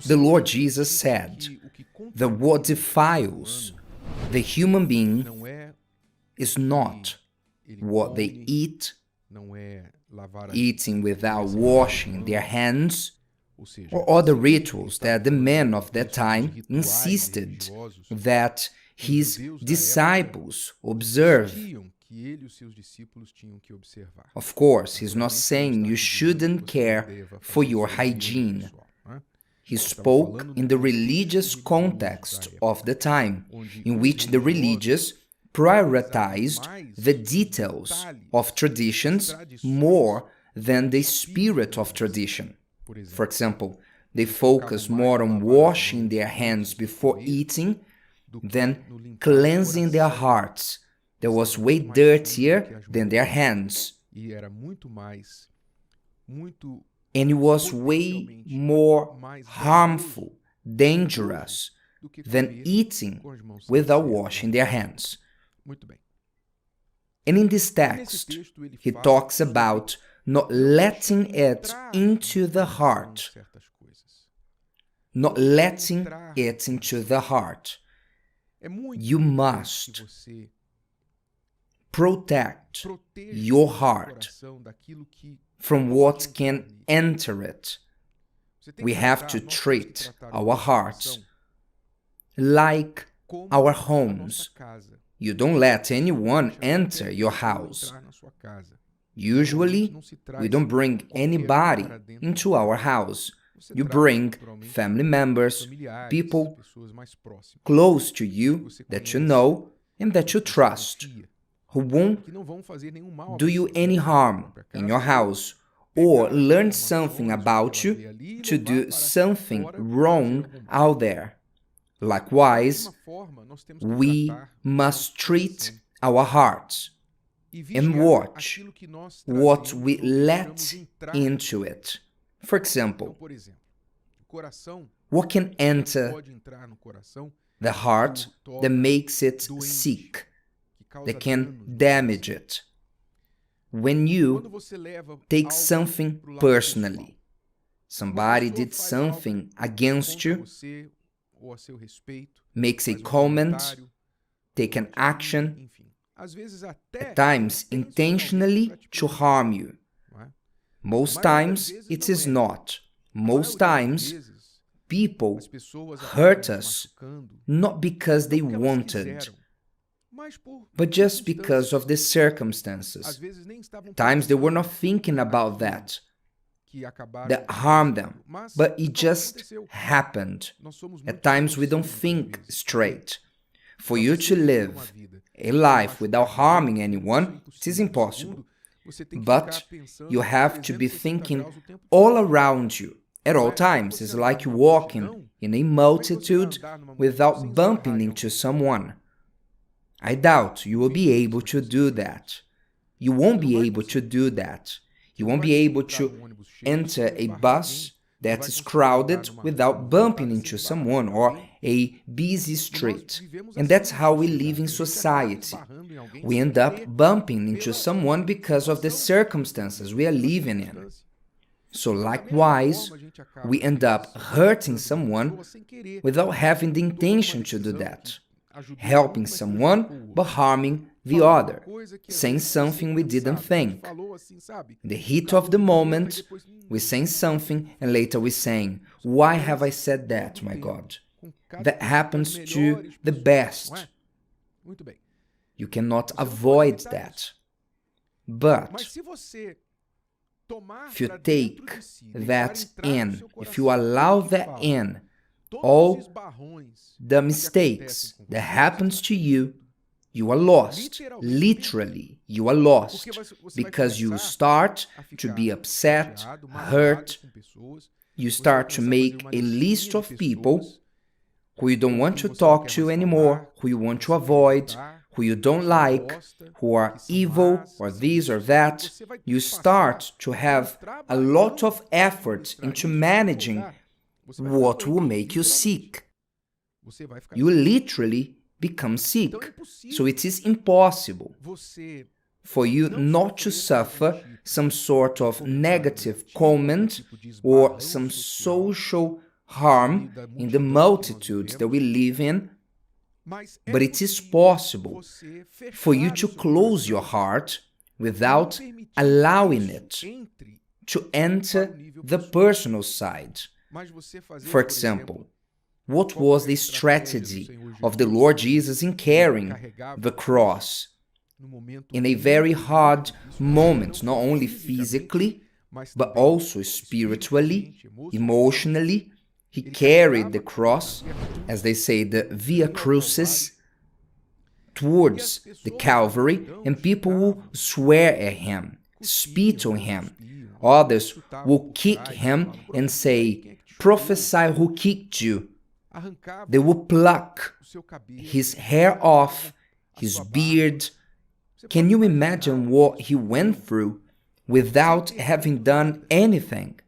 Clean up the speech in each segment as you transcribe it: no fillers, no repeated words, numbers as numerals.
The Lord Jesus said, the word defiles the human being is not what they eat, eating without washing their hands, or other rituals that the men of that time insisted that his disciples observe. Of course, he's not saying you shouldn't care for your hygiene. He spoke in the religious context of the time, in which the religious prioritized the details of traditions more than the spirit of tradition. For example, they focus more on washing their hands before eating than cleansing their hearts. That was way dirtier than their hands. And it was way more harmful, dangerous than eating without washing their hands. And in this text, he talks about not letting it into the heart. Not letting it into the heart. You must protect your heart from what can enter it. We have to treat our hearts like our homes. You don't let anyone enter your house. Usually, we don't bring anybody into our house. You bring family members, people close to you that you know and that you trust, who won't do you any harm in your house or learn something about you to do something wrong out there. Likewise, we must treat our hearts and watch what we let into it. For example, what can enter the heart that makes it sick, that can damage it? When you take something personally, somebody did something against you, makes a comment, take an action, at times intentionally to harm you. Most times it is not. Most times people hurt us not because they wanted, but just because of the circumstances. At times they were not thinking about that harmed them, but it just happened. At times we don't think straight. For you to live a life without harming anyone, it is impossible. But you have to be thinking all around you at all times. It's like walking in a multitude without bumping into someone. I doubt you will be able to do that. You won't be able to do that. You won't be able to enter a bus that is crowded without bumping into someone or a busy street. And that's how we live in society. We end up bumping into someone because of the circumstances we are living in. So likewise, we end up hurting someone without having the intention to do that. Helping someone but harming the other, saying something we didn't think. In the heat of the moment, we saying something and later we saying, why have I said that, my God? That happens to the best. You cannot avoid that. But if you take that in, if you allow that in, all the mistakes that happens to you, you are lost. Literally, you are lost. Because you start to be upset, hurt. You start to make a list of people who you don't want to talk to anymore, who you want to avoid, who you don't like, who are evil or this or that. You start to have a lot of effort into managing what will make you sick. You literally become sick. So it is impossible for you not to suffer some sort of negative comment or some social harm in the multitudes that we live in, but it is possible for you to close your heart without allowing it to enter the personal side. For example, what was the strategy of the Lord Jesus in carrying the cross in a very hard moment, not only physically, but also spiritually, emotionally? He carried the cross, as they say, the Via Crucis, towards the Calvary, and people will swear at him, spit on him. Others will kick him and say, "Prophesy who kicked you." They will pluck his hair off, his beard. Can you imagine what he went through without having done anything?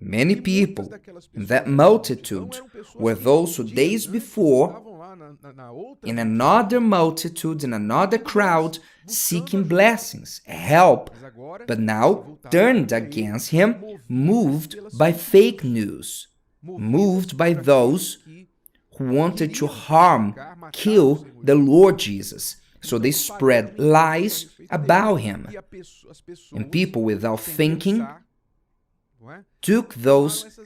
Many people in that multitude were those who days before, in another multitude, in another crowd, seeking blessings, help, but now turned against him, moved by fake news, moved by those who wanted to harm, kill the Lord Jesus. So they spread lies about him. And people, without thinking, took those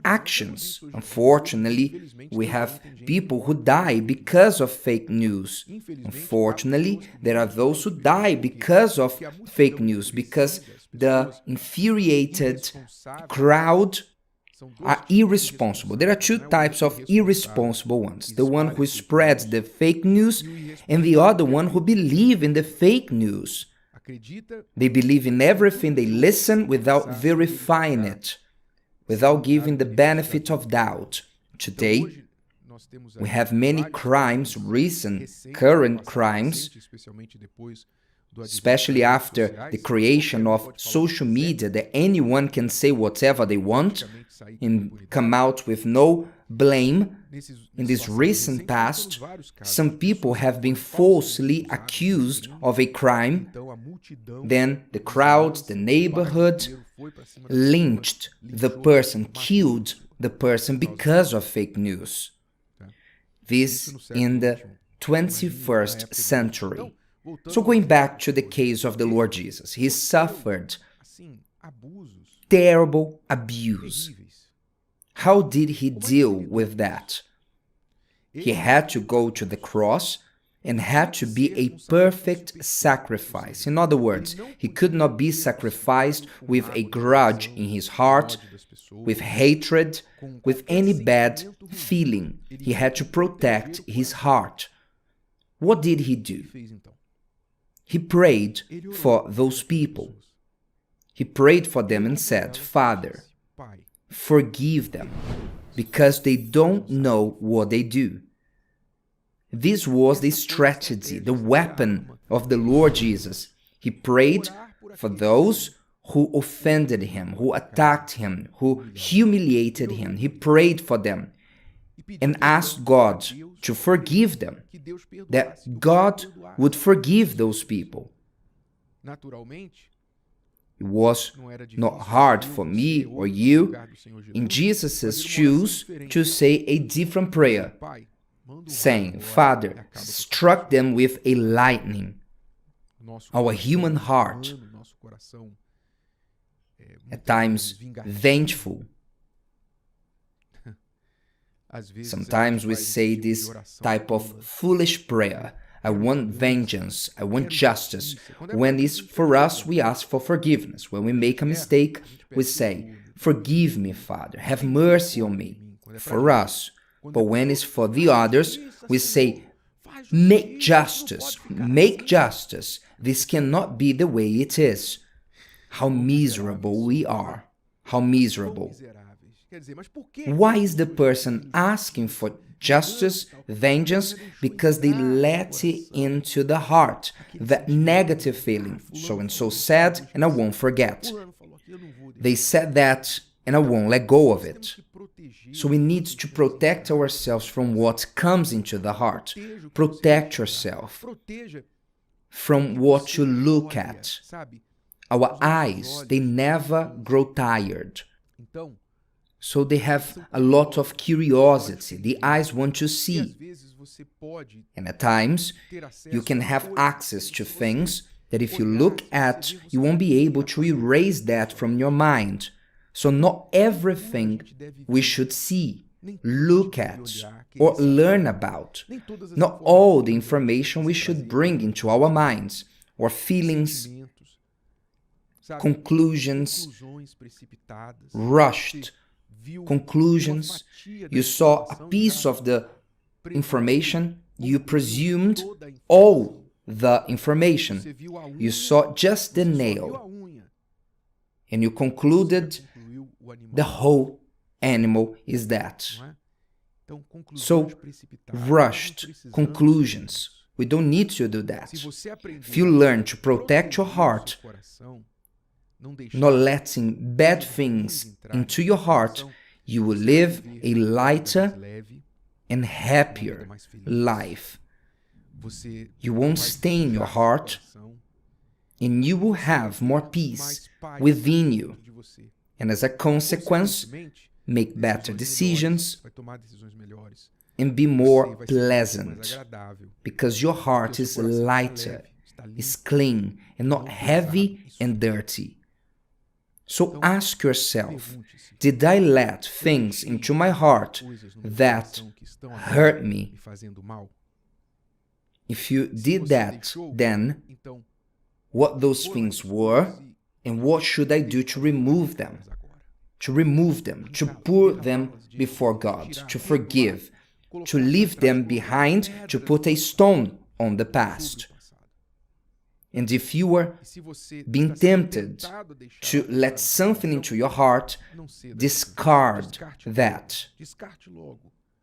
actions. Unfortunately, we have people who die because of fake news. Unfortunately, there are those who die because of fake news, because the infuriated crowd are irresponsible. There are two types of irresponsible ones. The one who spreads the fake news and the other one who believe in the fake news. They believe in everything they listen without verifying it, without giving the benefit of doubt. Today, we have many crimes, recent, current crimes, especially after the creation of social media, that anyone can say whatever they want and come out with no blame. In this recent past, some people have been falsely accused of a crime. Then the crowd, the neighborhood, lynched the person, killed the person because of fake news. This in the 21st century. So going back to the case of the Lord Jesus, he suffered terrible abuse. How did he deal with that? He had to go to the cross and had to be a perfect sacrifice. In other words, he could not be sacrificed with a grudge in his heart, with hatred, with any bad feeling. He had to protect his heart. What did he do? He prayed for those people. He prayed for them and said, "Father, forgive them, because they don't know what they do." This was the strategy, the weapon of the Lord Jesus. He prayed for those who offended him, who attacked him, who humiliated him. He prayed for them and asked God to forgive them, that God would forgive those people. It was not hard for me or you in Jesus' shoes to say a different prayer, saying, "Father, struck them with a lightning." Our human heart, at times vengeful. Sometimes we say this type of foolish prayer, "I want vengeance, I want justice." When it's for us, we ask for forgiveness. When we make a mistake, we say, "Forgive me, Father, have mercy on me," for us. But when it's for the others, we say, "Make justice, make justice. This cannot be the way it is." How miserable we are. How miserable. Why is the person asking for justice, vengeance? Because they let it into the heart, that negative feeling. So-and-so said, and I won't forget. They said that, and I won't let go of it. So we need to protect ourselves from what comes into the heart. Protect yourself from what you look at. Our eyes, they never grow tired. So they have a lot of curiosity. The eyes want to see. And at times, you can have access to things that if you look at, you won't be able to erase that from your mind. So not everything we should see, look at, or learn about. Not all the information we should bring into our minds, or feelings, conclusions, rushed conclusions. You saw a piece of the information, you presumed all the information. You saw just the nail, and you concluded the whole animal is that. So, rushed conclusions. We don't need to do that. If you learn to protect your heart, not letting bad things into your heart, you will live a lighter and happier life. You won't stain your heart, and you will have more peace within you. And as a consequence, make better decisions and be more pleasant, because your heart is lighter, is clean, and not heavy and dirty. So ask yourself, did I let things into my heart that hurt me? If you did that, then what those things were and what should I do to remove them? To put them before God, to forgive, to leave them behind, to put a stone on the past. And if you are being tempted to let something into your heart, discard that,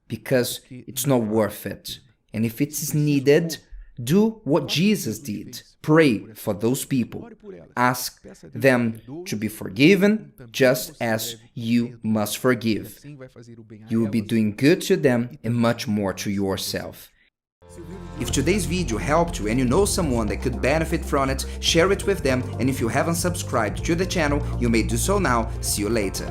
because it's not worth it. And if it is needed, do what Jesus did. Pray for those people. Ask them to be forgiven just as you must forgive. You will be doing good to them and much more to yourself. If today's video helped you and you know someone that could benefit from it, share it with them, and if you haven't subscribed to the channel, you may do so now. See you later.